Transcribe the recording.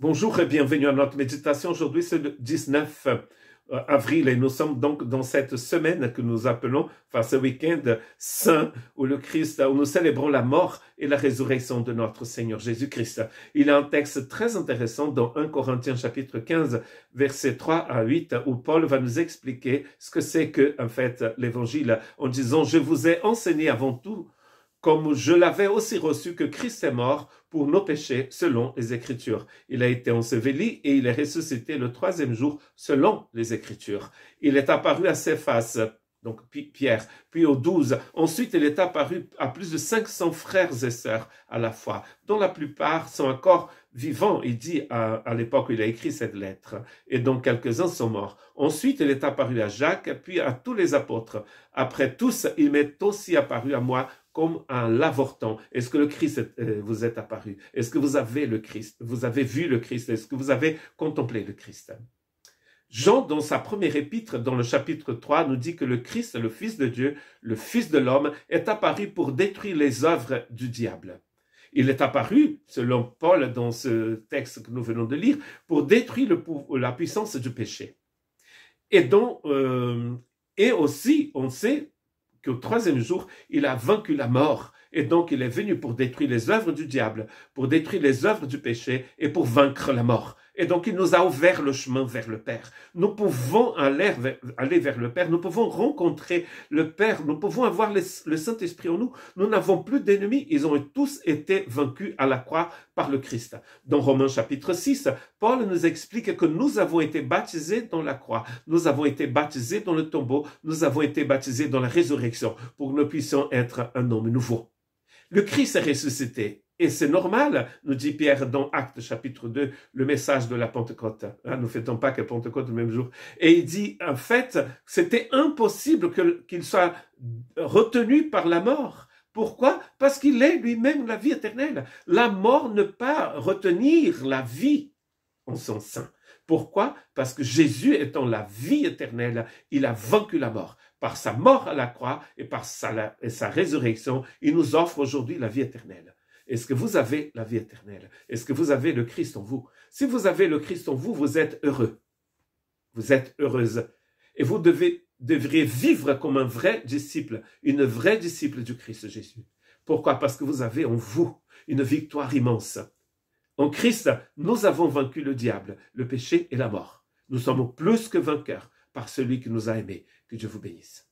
Bonjour et bienvenue à notre méditation. Aujourd'hui, c'est le 19 avril et nous sommes donc dans cette semaine que nous appelons, enfin ce week-end saint, où le Christ, où nous célébrons la mort et la résurrection de notre Seigneur Jésus-Christ. Il y a un texte très intéressant dans 1 Corinthiens chapitre 15, versets 3 à 8, où Paul va nous expliquer ce que c'est que, en fait, l'évangile, en disant, je vous ai enseigné avant tout, comme je l'avais aussi reçu, que Christ est mort pour nos péchés selon les Écritures. Il a été enseveli et il est ressuscité le troisième jour selon les Écritures. Il est apparu à Céphas, donc Pierre, puis aux 12. Ensuite, il est apparu à plus de 500 frères et sœurs à la fois, dont la plupart sont encore vivants, il dit à l'époque où il a écrit cette lettre, et dont quelques-uns sont morts. Ensuite, il est apparu à Jacques, puis à tous les apôtres. Après tous, il m'est aussi apparu à moi comme un l'avorton. Est-ce que le Christ vous est apparu? Est-ce que vous avez le Christ? Vous avez vu le Christ? Est-ce que vous avez contemplé le Christ? Jean, dans sa première épître, dans le chapitre 3, nous dit que le Christ, le Fils de Dieu, le Fils de l'homme, est apparu pour détruire les œuvres du diable. Il est apparu, selon Paul, dans ce texte que nous venons de lire, pour détruire la puissance du péché. Et aussi, on sait qu'au troisième jour, il a vaincu la mort. Et donc, il est venu pour détruire les œuvres du diable, pour détruire les œuvres du péché et pour vaincre la mort. Et donc, il nous a ouvert le chemin vers le Père. Nous pouvons aller vers le Père. Nous pouvons rencontrer le Père. Nous pouvons avoir le Saint-Esprit en nous. Nous n'avons plus d'ennemis. Ils ont tous été vaincus à la croix par le Christ. Dans Romains chapitre 6, Paul nous explique que nous avons été baptisés dans la croix. Nous avons été baptisés dans le tombeau. Nous avons été baptisés dans la résurrection pour que nous puissions être un homme nouveau. Le Christ est ressuscité. Et c'est normal, nous dit Pierre dans Actes chapitre 2, le message de la Pentecôte. Nous ne fêtons pas que Pentecôte le même jour. Et il dit, en fait, c'était impossible qu'il soit retenu par la mort. Pourquoi? Parce qu'il est lui-même la vie éternelle. La mort ne peut pas retenir la vie en son sein. Pourquoi? Parce que Jésus étant la vie éternelle, il a vaincu la mort. Par sa mort à la croix et par sa résurrection, il nous offre aujourd'hui la vie éternelle. Est-ce que vous avez la vie éternelle? Est-ce que vous avez le Christ en vous? Si vous avez le Christ en vous, vous êtes heureux. Vous êtes heureuse. Et vous devriez vivre comme un vrai disciple, une vraie disciple du Christ Jésus. Pourquoi? Parce que vous avez en vous une victoire immense. En Christ, nous avons vaincu le diable, le péché et la mort. Nous sommes plus que vainqueurs par celui qui nous a aimés. Que Dieu vous bénisse.